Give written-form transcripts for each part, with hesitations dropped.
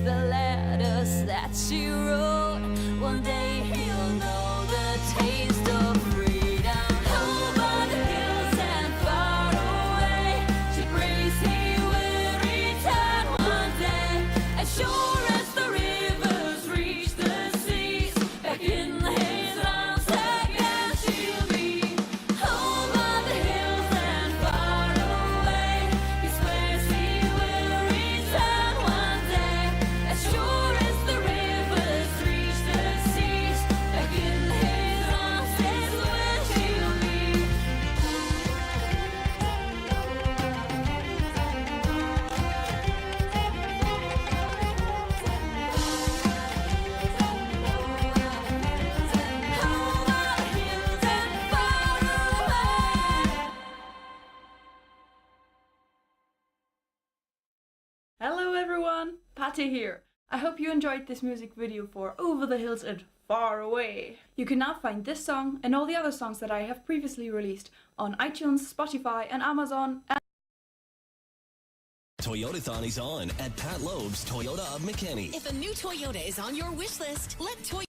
the letters that she wrote. One day he'll know the taste of freedom. Over the hills and far away, she prays he will return one day. As sure as the rivers reach the seas, back in his arms again she'll be. Over the hills and far away, he swears he will return one day. As sure as the rivers reach the seas, back in his arms is where she'll be. Hello everyone, Patty here. I hope you enjoyed this music video for Over the Hills and Far Away. You can now find this song and all the other songs that I have previously released on iTunes, Spotify and Amazon. Toyotathon is on at Pat Loeb's Toyota of McKinney. If a new Toyota is on your wish list, let Toyota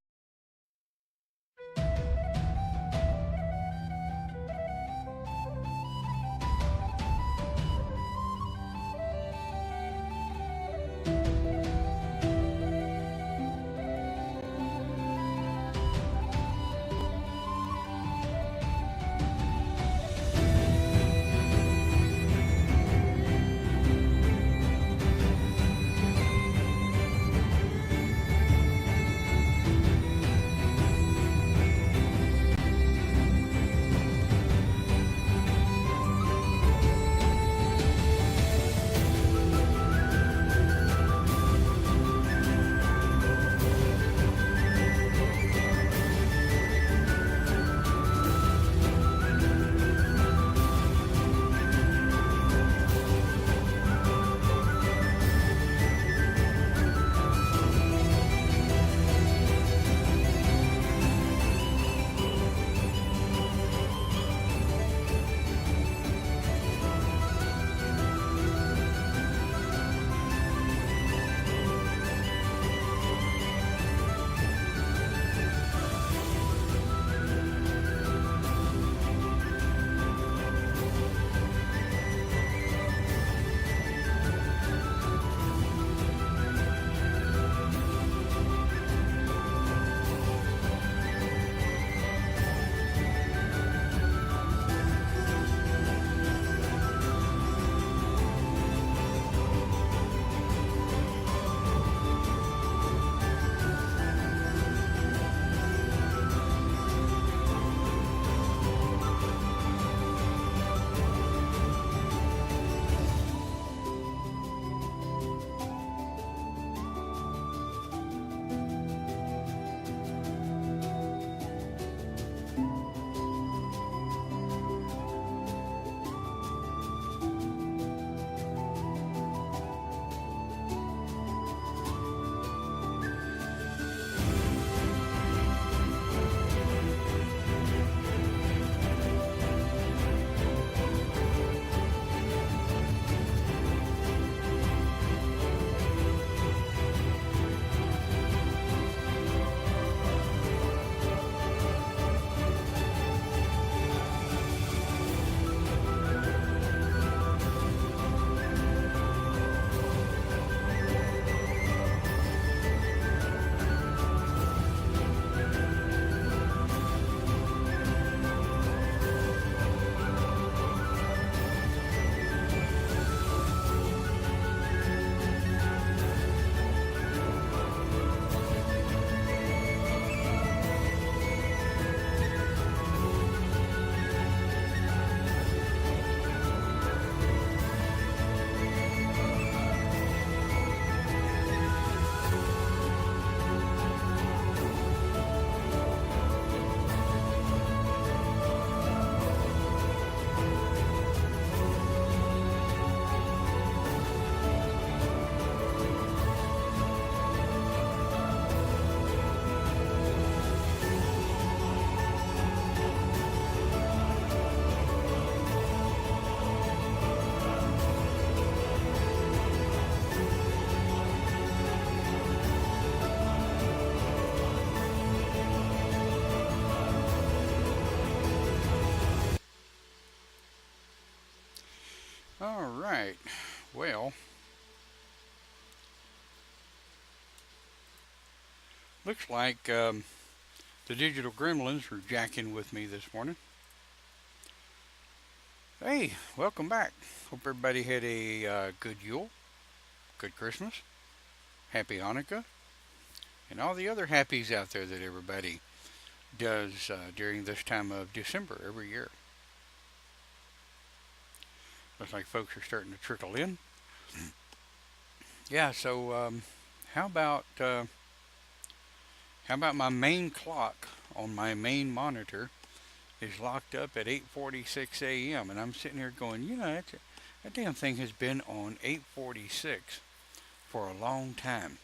right. Well, looks like the digital gremlins are jacking with me this morning. Hey, welcome back. Hope everybody had a good Yule, good Christmas, happy Hanukkah, and all the other happies out there that everybody does during this time of December every year. Looks like folks are starting to trickle in. Yeah, so how about my main clock on my main monitor is locked up at 8:46 a.m. and I'm sitting here going, that damn thing has been on 8:46 for a long time.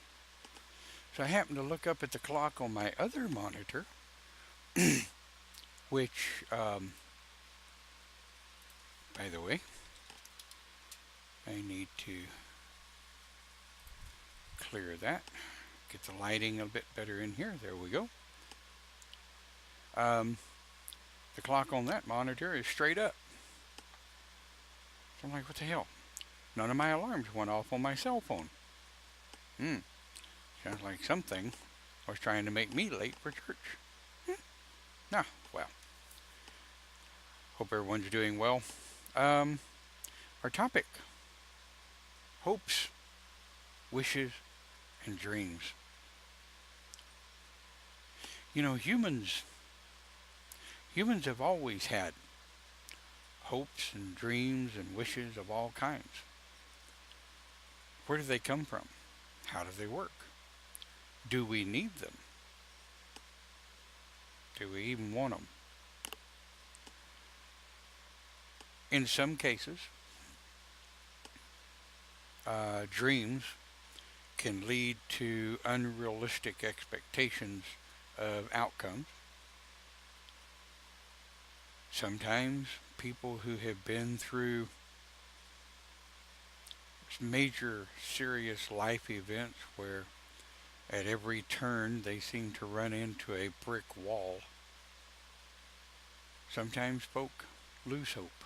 So I happened to look up at the clock on my other monitor, which, by the way, I need to clear that, get the lighting a bit better in here. There we go. The clock on that monitor is straight up. So I'm like, what the hell? None of my alarms went off on my cell phone. Sounds like something was trying to make me late for church. Nah, well. Hope everyone's doing well. Our topic: hopes, wishes, and dreams. Humans have always had hopes and dreams and wishes of all kinds. Where do they come from? How do they work? Do we need them? Do we even want them? In some cases, dreams can lead to unrealistic expectations of outcomes. Sometimes people who have been through major serious life events where at every turn they seem to run into a brick wall. Sometimes folk lose hope.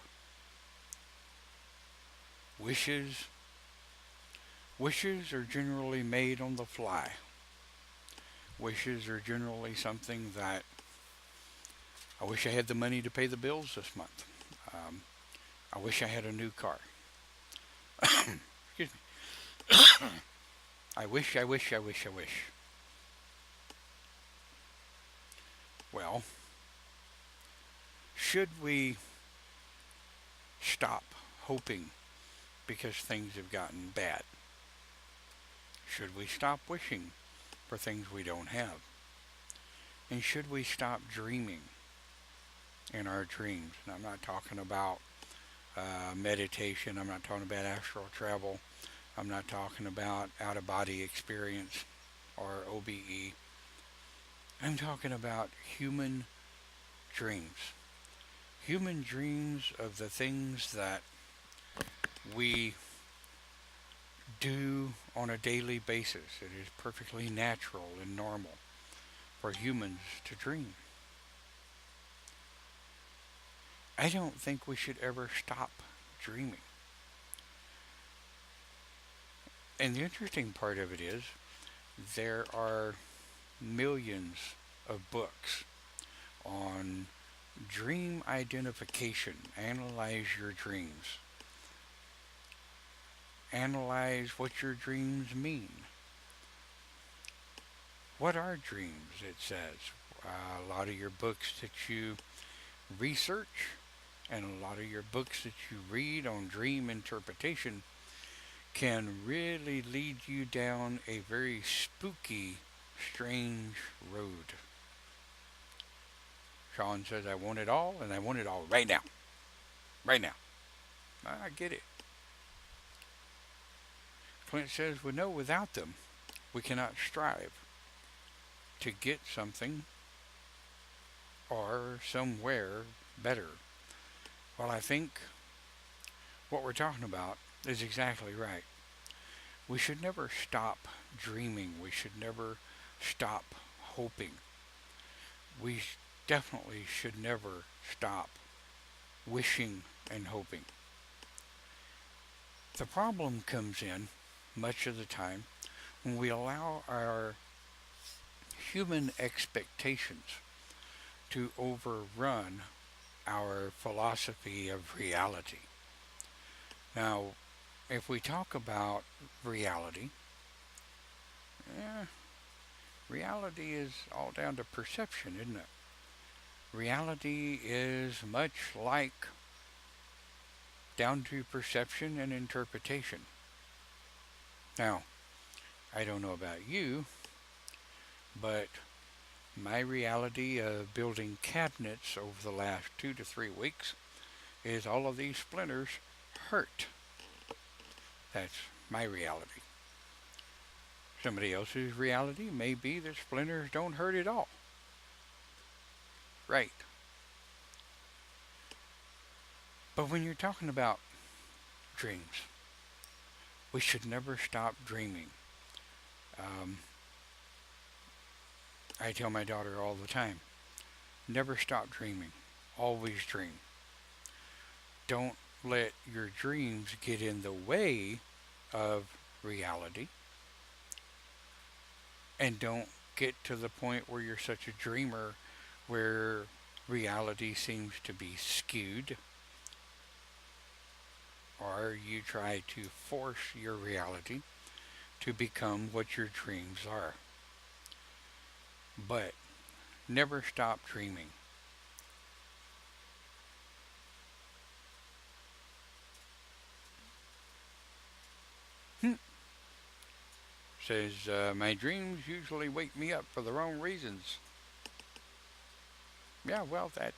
Wishes are generally made on the fly. Wishes are generally something that I wish I had the money to pay the bills this month. I wish I had a new car. Excuse me. I wish. Well, should we stop hoping because things have gotten bad? Should we stop wishing for things we don't have? And should we stop dreaming in our dreams? And I'm not talking about meditation. I'm not talking about astral travel. I'm not talking about out-of-body experience or OBE. I'm talking about human dreams. Human dreams of the things that we do on a daily basis. It is perfectly natural and normal for humans to dream. I don't think we should ever stop dreaming. And the interesting part of it is there are millions of books on dream identification. Analyze your dreams. Analyze what your dreams mean. What are dreams, it says. A lot of your books that you research and a lot of your books that you read on dream interpretation can really lead you down a very spooky, strange road. Sean says, I want it all, and I want it all right now. Right now. I get it. Clint says, we know without them, we cannot strive to get something or somewhere better. Well, I think what we're talking about is exactly right. We should never stop dreaming. We should never stop hoping. We definitely should never stop wishing and hoping. The problem comes in much of the time when we allow our human expectations to overrun our philosophy of reality. Now, if we talk about reality, eh, reality is all down to perception, isn't it? Reality is much like down to perception and interpretation. Now, I don't know about you, but my reality of building cabinets over the last 2 to 3 weeks is all of these splinters hurt. That's my reality. Somebody else's reality may be that splinters don't hurt at all. Right. But when you're talking about dreams, we should never stop dreaming. I tell my daughter all the time, never stop dreaming. Always dream. Don't let your dreams get in the way of reality. And don't get to the point where you're such a dreamer where reality seems to be skewed, or you try to force your reality to become what your dreams are. But never stop dreaming. Says, my dreams usually wake me up for the wrong reasons. Yeah, well, that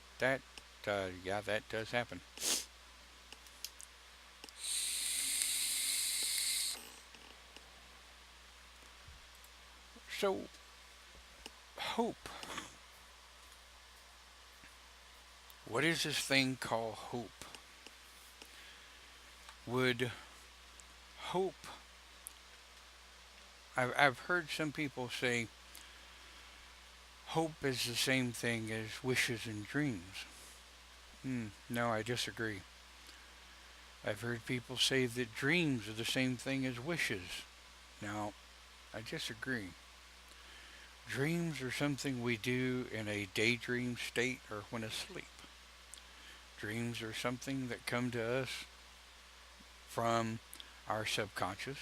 does happen. So, hope. What is this thing called hope? Would hope... I've heard some people say hope is the same thing as wishes and dreams. No, I disagree. I've heard people say that dreams are the same thing as wishes. Now, I disagree. Dreams are something we do in a daydream state or when asleep. Dreams are something that come to us from our subconscious.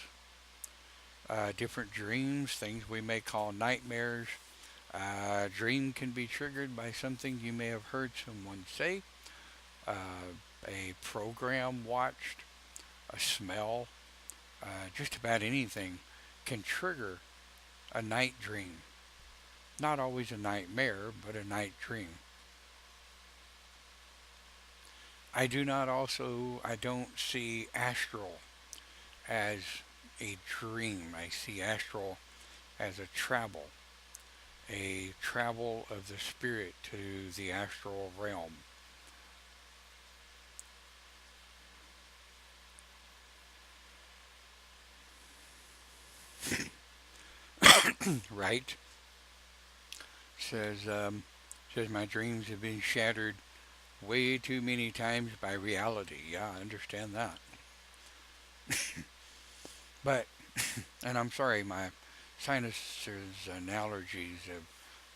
Different dreams, things we may call nightmares. A dream can be triggered by something you may have heard someone say, a program watched, a smell, just about anything can trigger a night dream. Not always a nightmare, but a night dream. I don't see astral as a dream. I see astral as a travel of the spirit to the astral realm. Right? Says my dreams have been shattered way too many times by reality. Yeah, I understand that. But, and I'm sorry, my sinuses and allergies have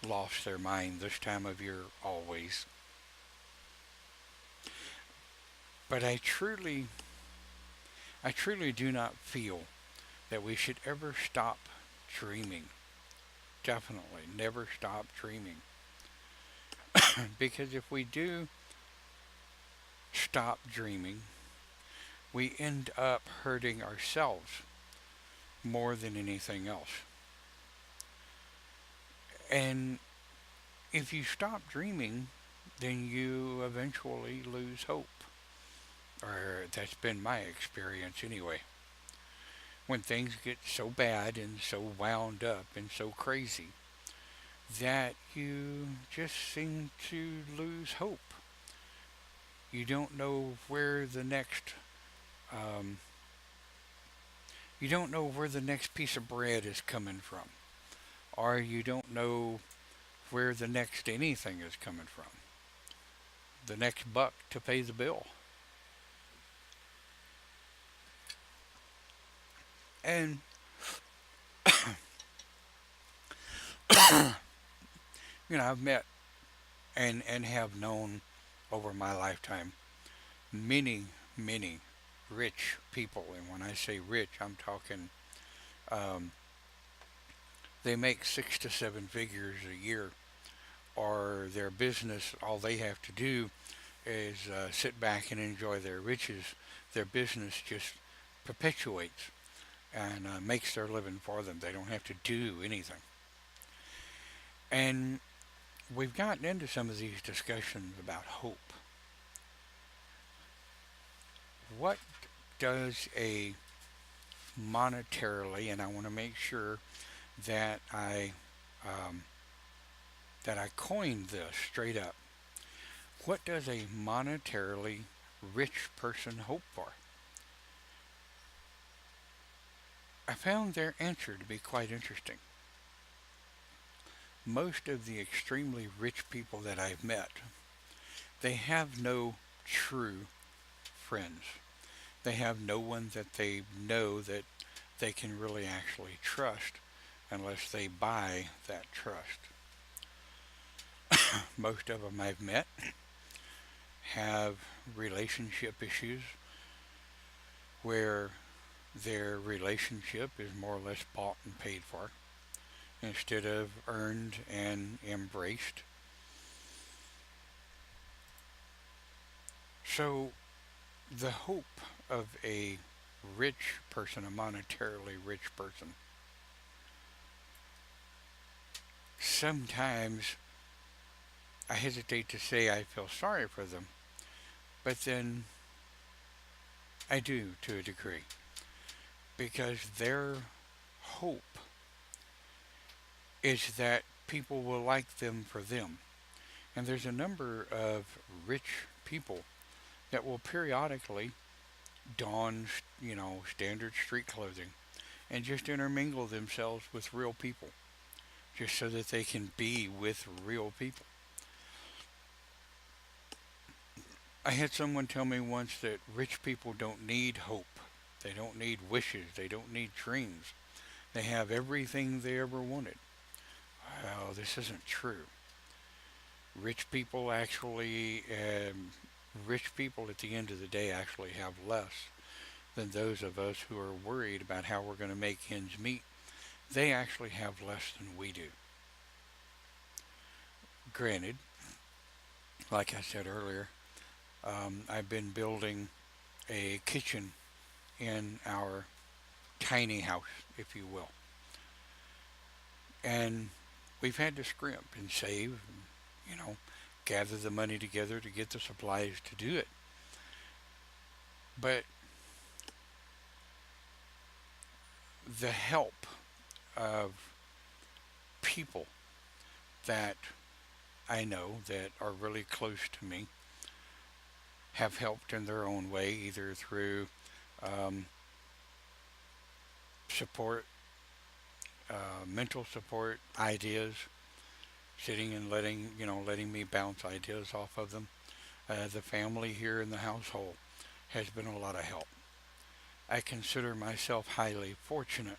lost their mind this time of year always. But I truly do not feel that we should ever stop dreaming. Definitely never stop dreaming. Because if we do stop dreaming, we end up hurting ourselves more than anything else. And if you stop dreaming, then you eventually lose hope. Or that's been my experience anyway. When things get so bad and so wound up and so crazy that you just seem to lose hope. You don't know where the next piece of bread is coming from, or you don't know where the next anything is coming from, the next buck to pay the bill. And, I've met and have known over my lifetime many, many rich people. And when I say rich, I'm talking um, they make 6 to 7 figures a year, or their business, all they have to do is sit back and enjoy their riches. Their business just perpetuates and makes their living for them. They don't have to do anything. And we've gotten into some of these discussions about hope. What does a monetarily, and I want to make sure that um, I coined this straight up. What does a monetarily rich person hope for? I found their answer to be quite interesting. Most of the extremely rich people that I've met, they have no true friends. They have no one that they know that they can really actually trust unless they buy that trust. Most of them I've met have relationship issues where their relationship is more or less bought and paid for instead of earned and embraced. So the hope of a rich person, a monetarily rich person, sometimes I hesitate to say I feel sorry for them, but then I do to a degree, because their hope is that people will like them for them. And there's a number of rich people that will periodically don, standard street clothing and just intermingle themselves with real people, just so that they can be with real people. I had someone tell me once that rich people don't need hope. They don't need wishes. They don't need dreams. They have everything they ever wanted. Well, this isn't true. Rich people actually, rich people at the end of the day actually have less than those of us who are worried about how we're going to make ends meet. They actually have less than we do. Granted, like I said earlier, I've been building a kitchen in our tiny house, if you will. And we've had to scrimp and save, and, gather the money together to get the supplies to do it. But the help of people that I know that are really close to me have helped in their own way, either through um, support, mental support, ideas, sitting and letting me bounce ideas off of them. The family here in the household has been a lot of help. I consider myself highly fortunate,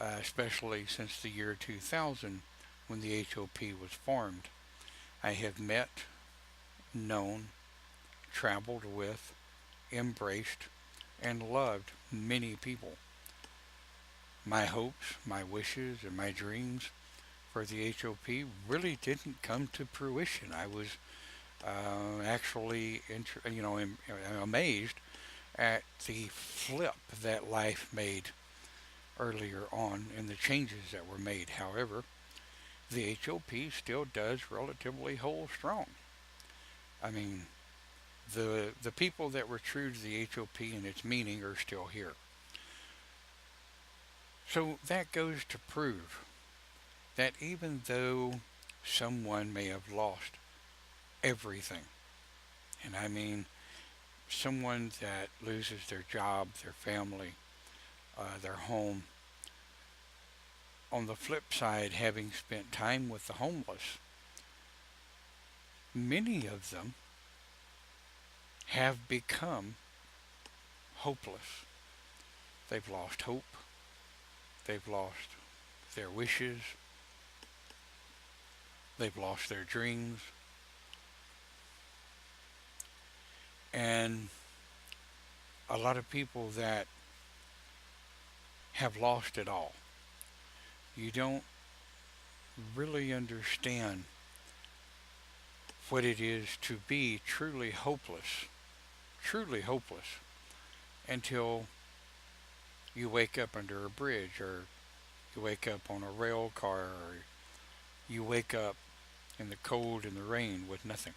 especially since the year 2000 when the HOP was formed. I have met, known, traveled with, embraced, and loved many people. My hopes, my wishes, and my dreams for the HOP really didn't come to fruition. I was actually, amazed at the flip that life made earlier on and the changes that were made. However, the HOP still does relatively hold strong. I mean, the people that were true to the HOP and its meaning are still here. So that goes to prove that even though someone may have lost everything, and I mean someone that loses their job, their family, their home, on the flip side, having spent time with the homeless, many of them have become hopeless. They've lost hope. They've lost their wishes. They've lost their dreams. And a lot of people that have lost it all, you don't really understand what it is to be truly hopeless, until you wake up under a bridge, or you wake up on a rail car, or you wake up in the cold and the rain with nothing.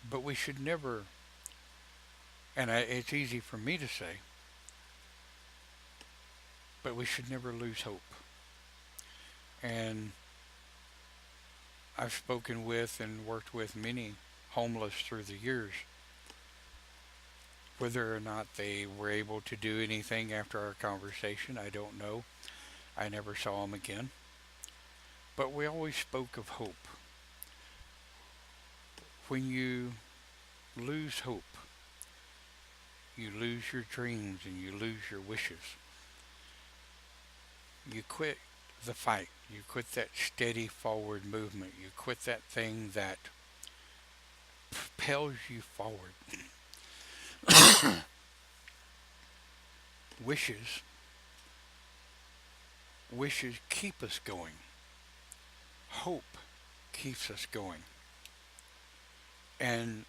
But we should never, and it's easy for me to say, but we should never lose hope. And I've spoken with and worked with many homeless through the years. Whether or not they were able to do anything after our conversation, I don't know. I never saw them again. But we always spoke of hope. When you lose hope, you lose your dreams and you lose your wishes. You quit the fight. You quit that steady forward movement. You quit that thing that propels you forward. Wishes keep us going. Hope keeps us going. And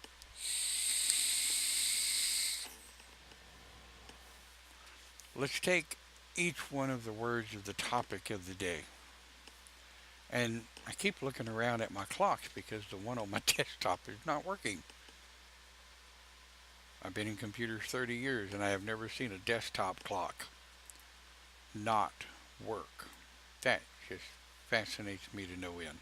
let's take each one of the words of the topic of the day. And I keep looking around at my clocks because the one on my desktop is not working. I've been in computers 30 years and I have never seen a desktop clock not work. That just fascinates me to no end.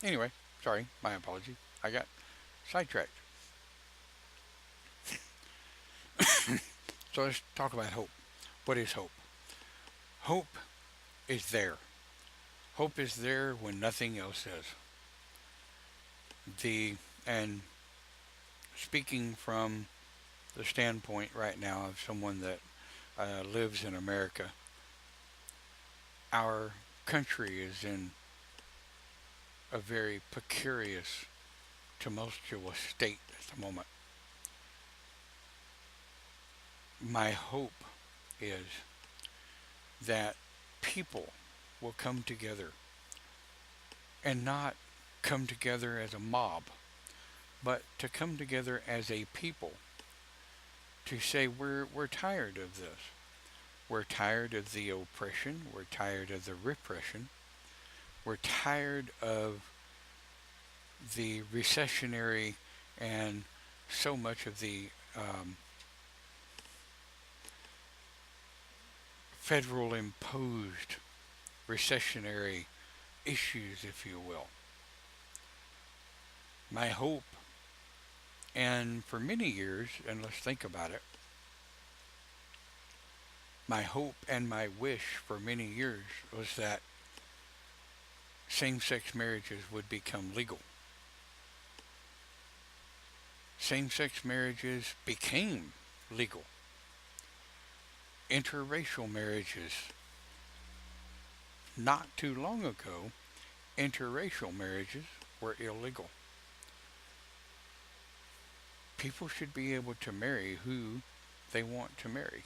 Anyway, sorry, my apology. I got sidetracked. So let's talk about hope. What is hope? Hope is there. Hope is there when nothing else is. And speaking from the standpoint right now of someone that lives in America, our country is in a very precarious, tumultuous state at the moment. My hope is that people will come together and not come together as a mob, but to come together as a people to say we're tired of this. We're tired of the oppression. We're tired of the repression. We're tired of the recessionary and so much of the federal imposed recessionary issues, if you will. My hope, and for many years, and let's think about it, my hope and my wish for many years was that same-sex marriages would become legal. Same-sex marriages became legal. Interracial marriages, not too long ago, interracial marriages were illegal. People should be able to marry who they want to marry.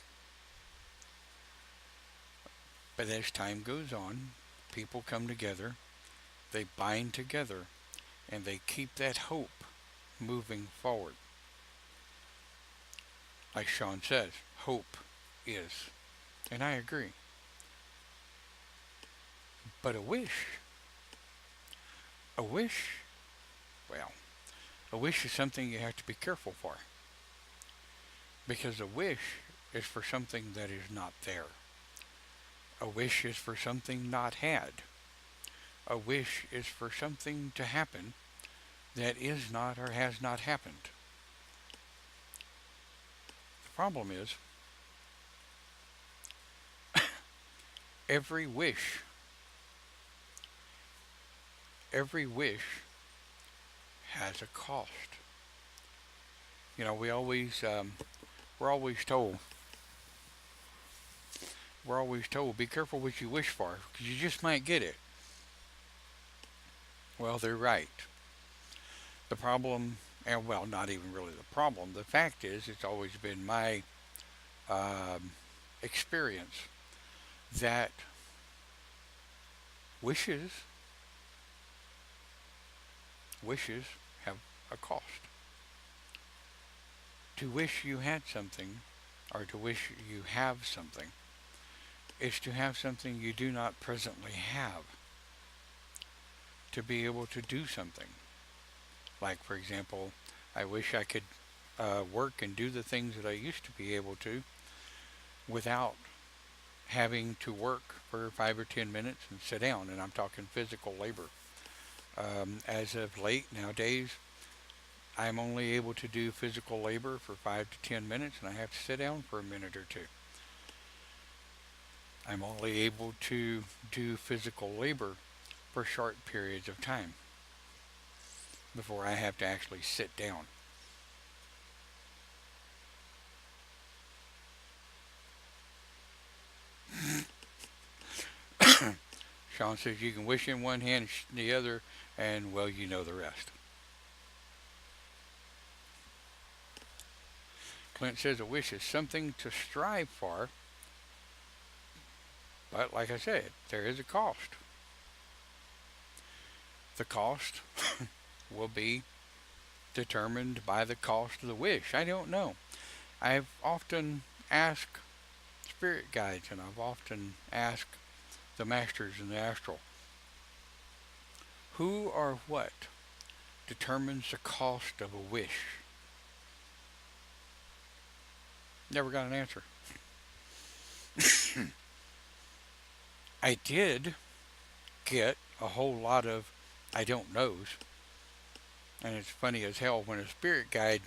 But as time goes on, people come together, they bind together, and they keep that hope moving forward. Like Sean says, hope is. And I agree. But a wish, well, a wish is something you have to be careful for. Because a wish is for something that is not there. A wish is for something not had. A wish is for something to happen that is not or has not happened. The problem is, every wish, every wish has a cost. You know, we're always told, be careful what you wish for, because you just might get it. Well, they're right. The problem, and well, not even really the problem, the fact is, it's always been my experience that wishes, wishes have a cost. To wish you had something, or to wish you have something, is to have something you do not presently have. To be able to do something. Like, for example, I wish I could work and do the things that I used to be able to without having to work for 5 or 10 minutes and sit down. And I'm talking physical labor. As of late, nowadays, I'm only able to do physical labor for 5 to 10 minutes, and I have to sit down for a minute or two. I'm only able to do physical labor for short periods of time before I have to actually sit down. Sean says you can wish in one hand and the other, and well, you know the rest. Clint says a wish is something to strive for, but like I said, there is a cost. The cost will be determined by the cost of the wish. I don't know. I've often asked spirit guides, and I've often asked the masters in the astral, who or what determines the cost of a wish? Never got an answer. I did get a whole lot of I don't knows. And it's funny as hell when a spirit guide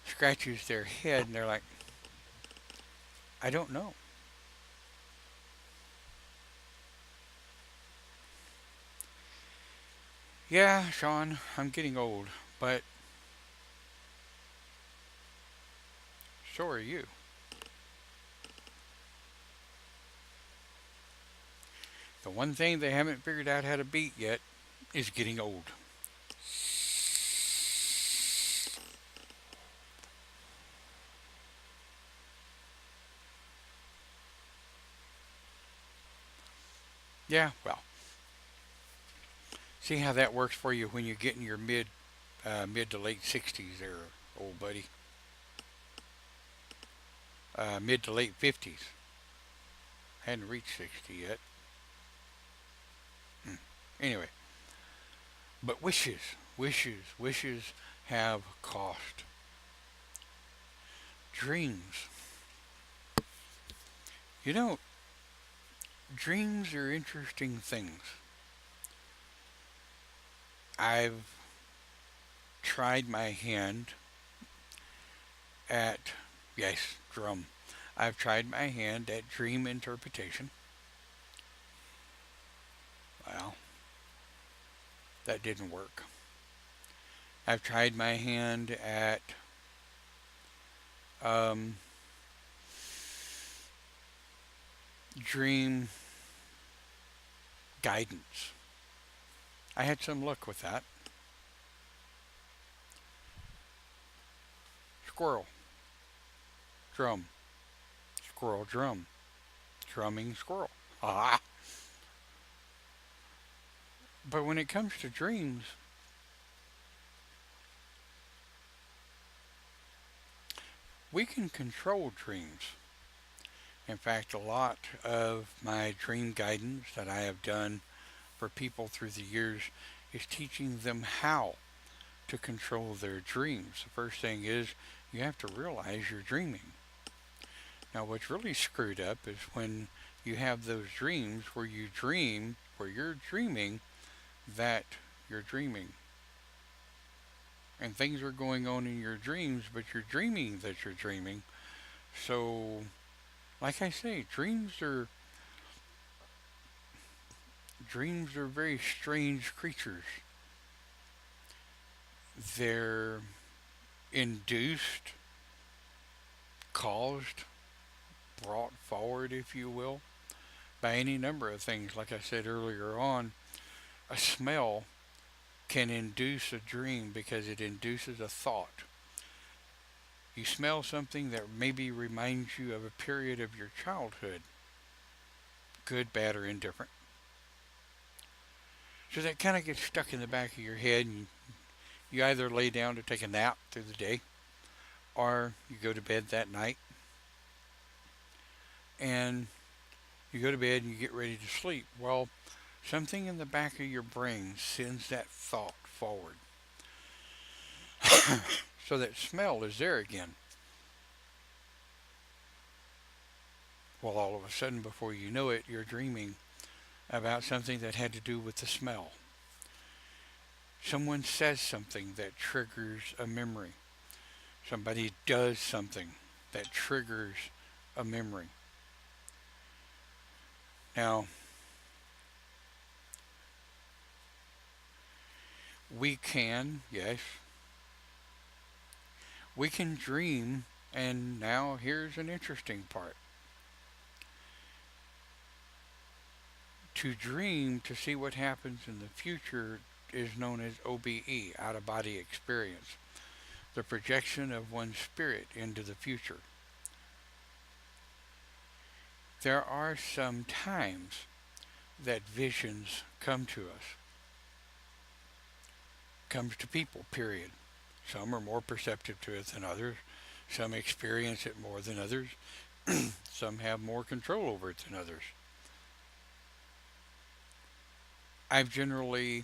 scratches their head and they're like, I don't know. Yeah, Sean, I'm getting old, but so are you. The one thing they haven't figured out how to beat yet is getting old. Yeah, well, see how that works for you when you get in your mid to late 60s there, old buddy. Mid to late 50s. Hadn't reached 60 yet. Anyway, but wishes have cost. Dreams. You know, dreams are interesting things. I've tried my hand at, yes, drum. I've tried my hand at dream interpretation. Well, that didn't work. I've tried my hand at dream guidance. I had some luck with that. Squirrel. Drum. Squirrel drum. Drumming squirrel. Ah. But when it comes to dreams, we can control dreams. In fact, a lot of my dream guidance that I have done for people through the years is teaching them how to control their dreams. The first thing is you have to realize you're dreaming. Now, what's really screwed up is when you have those dreams where you dream, where you're dreaming that you're dreaming. And things are going on in your dreams, but you're dreaming that you're dreaming. So, like I say, dreams are dreams are very strange creatures. They're induced, caused, brought forward, if you will, by any number of things. Like I said earlier on, a smell can induce a dream because it induces a thought. You smell something that maybe reminds you of a period of your childhood, good, bad, or indifferent. So that kind of gets stuck in the back of your head, and you either lay down to take a nap through the day, or you go to bed that night, and you go to bed and you get ready to sleep. Well, something in the back of your brain sends that thought forward. So that smell is there again. Well, all of a sudden, before you know it, you're dreaming about something that had to do with the smell. Someone says something that triggers a memory. Somebody does something that triggers a memory. Now, we can, yes, we can dream, and now here's an interesting part. To dream to see what happens in the future is known as OBE, out-of-body experience, the projection of one's spirit into the future. There are some times that visions come to us. Comes to people, period. Some are more perceptive to it than others. Some experience it more than others. Some have more control over it than others. I've generally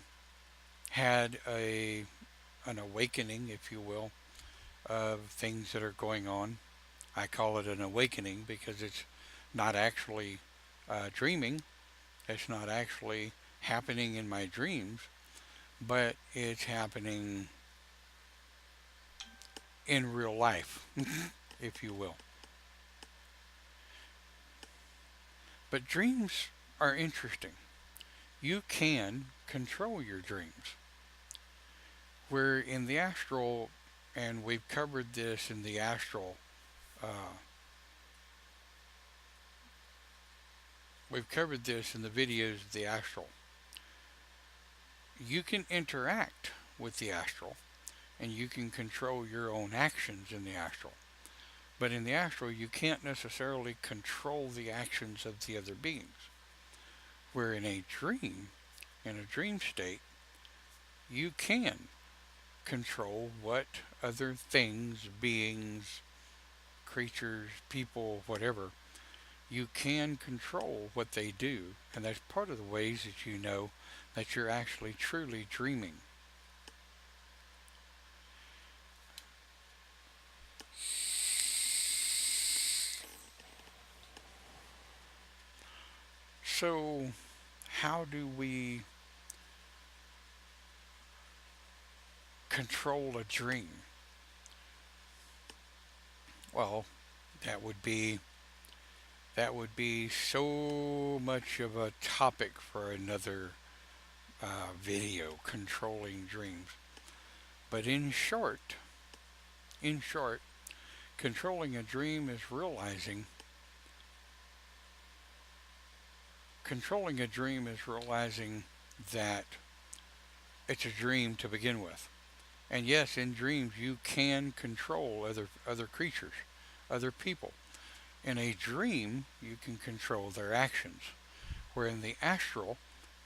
had an awakening, if you will, of things that are going on. I call it an awakening because it's not actually dreaming. It's not actually happening in my dreams, but it's happening in real life, if you will. But dreams are interesting. You can control your dreams. We're in the astral, and we've covered this in the astral. We've covered this in the videos of the astral. You can interact with the astral, and you can control your own actions in the astral. But in the astral, you can't necessarily control the actions of the other beings. Where in a dream state, you can control what other things, beings, creatures, people, whatever, you can control what they do. And that's part of the ways that you know that you're actually truly dreaming. So, how do we control a dream? Well, that would be so much of a topic for another video, controlling dreams. But in short, controlling a dream is realizing that it's a dream to begin with. And yes, in dreams you can control other creatures, other people. In a dream, you can control their actions. Where in the astral,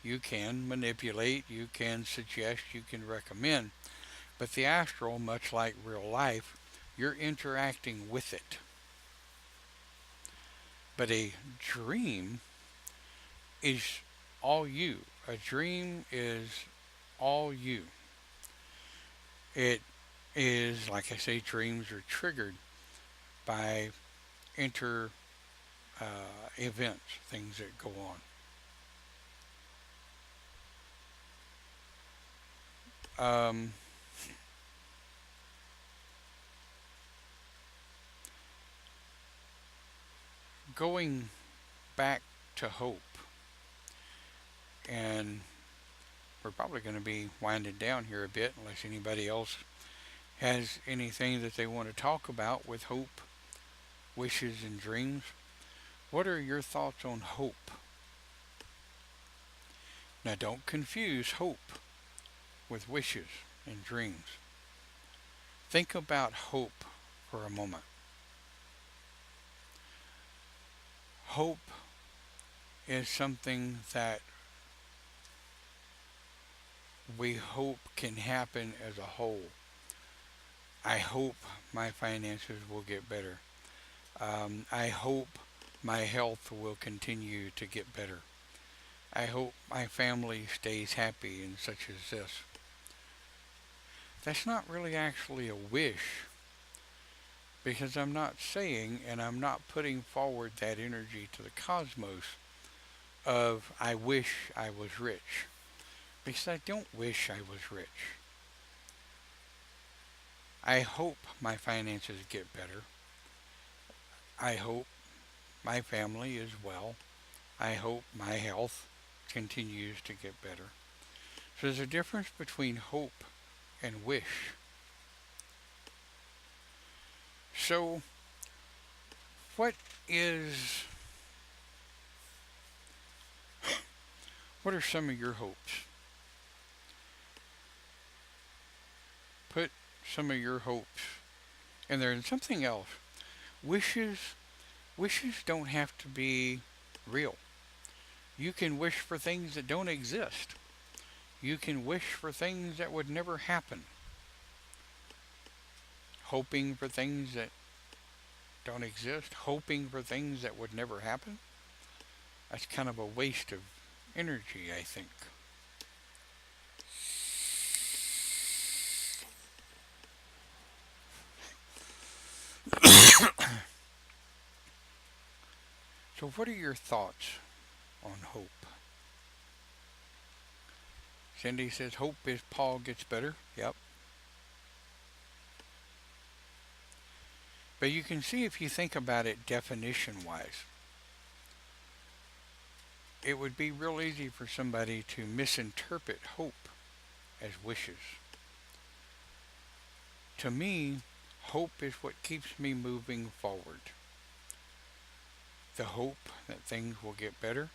you can manipulate, you can suggest, you can recommend. But the astral, much like real life, you're interacting with it. But a dream is all you. A dream is all you. It is, like I say, dreams are triggered by events, things that go on. Going back to hope, And we're probably going to be winding down here a bit unless anybody else has anything that they want to talk about with hope, wishes, and dreams. What are your thoughts on hope? Now, don't confuse hope with wishes and dreams. Think about hope for a moment. Hope is something that we hope can happen as a whole. I hope my finances will get better. I hope my health will continue to get better. I hope my family stays happy and such as this. That's not really actually a wish, because I'm not saying and I'm not putting forward that energy to the cosmos of I wish I was rich, because I don't wish I was rich. I hope my finances get better. I hope my family is well. I hope my health continues to get better. So there's a difference between hope and wish. So what are some of your hopes? Put some of your hopes in there. And something else. Wishes don't have to be real. You can wish for things that don't exist. You can wish for things that would never happen. Hoping for things that don't exist, hoping for things that would never happen. That's kind of a waste of energy, I think. So what are your thoughts on hope? Cindy says hope is Paul gets better. Yep. But you can see, if you think about it definition-wise, it would be real easy for somebody to misinterpret hope as wishes. To me, hope is what keeps me moving forward. The hope that things will get better.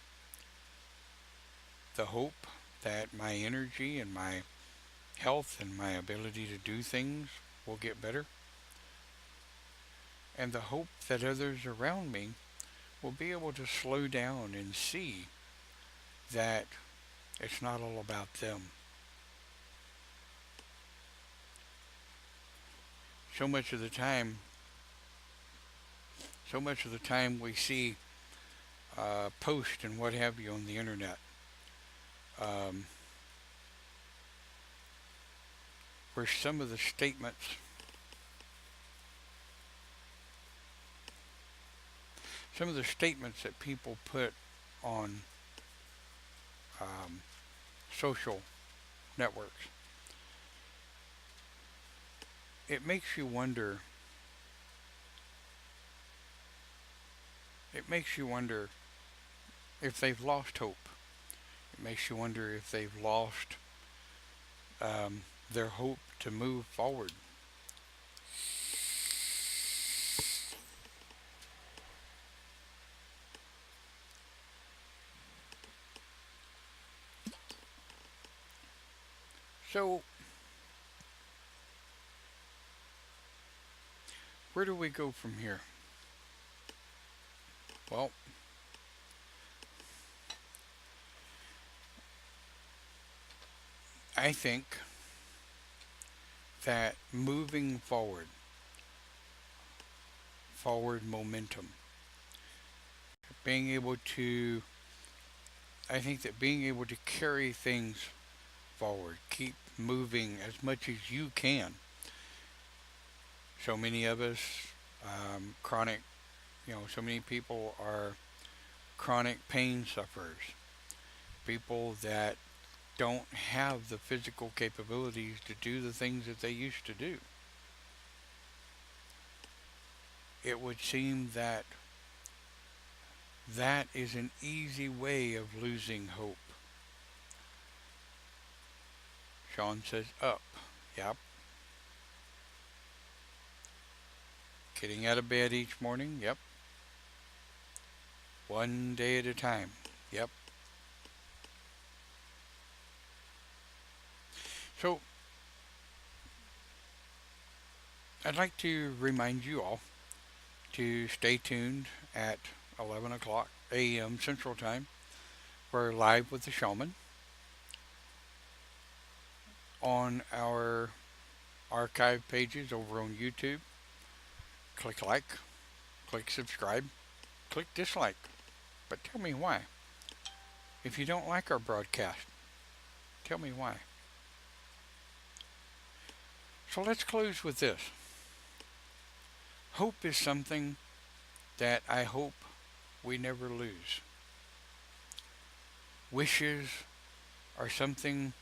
The hope that my energy and my health and my ability to do things will get better. And the hope that others around me will be able to slow down and see that it's not all about them. So much of the time we see posts and what have you on the internet, where some of the statements that people put on social networks, it makes you wonder. It makes you wonder if they've lost hope. It makes you wonder if they've lost their hope to move forward. So, where do we go from here? Well, I think that moving forward momentum, being able to carry things forward, keep moving as much as you can. So many of us, so many people are chronic pain sufferers. People that don't have the physical capabilities to do the things that they used to do. It would seem that that is an easy way of losing hope. Sean says up. Yep. Getting out of bed each morning. Yep. One day at a time. Yep. So, I'd like to remind you all to stay tuned at 11 o'clock a.m. Central Time. We're live with the Shaman on our archive pages over on YouTube. Click like, click subscribe, click dislike. But tell me why. If you don't like our broadcast, tell me why. So let's close with this. Hope is something that I hope we never lose. Wishes are something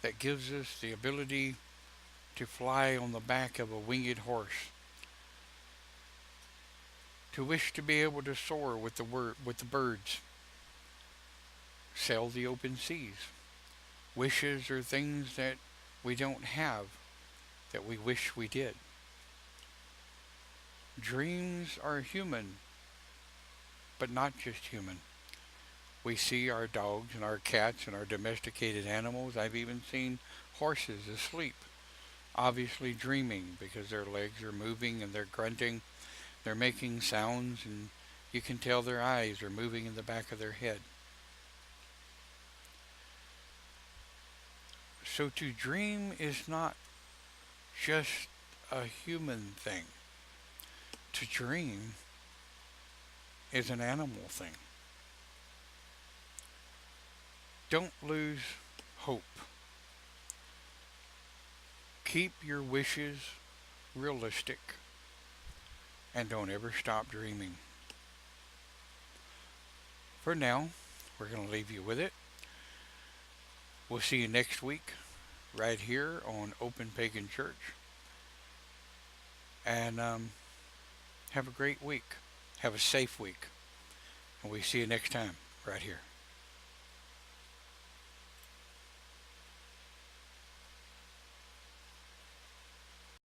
that gives us the ability to fly on the back of a winged horse, to wish to be able to soar with the birds, sail the open seas. Wishes are things that we don't have that we wish we did. Dreams are human, but not just human. We see our dogs and our cats and our domesticated animals. I've even seen horses asleep, obviously dreaming because their legs are moving and they're grunting. They're making sounds and you can tell their eyes are moving in the back of their head. So to dream is not just a human thing. To dream is an animal thing. Don't lose hope. Keep your wishes realistic and don't ever stop dreaming. For now, we're going to leave you with it. We'll see you next week right here on Open Pagan Church. And have a great week. Have a safe week. And we see you next time right here.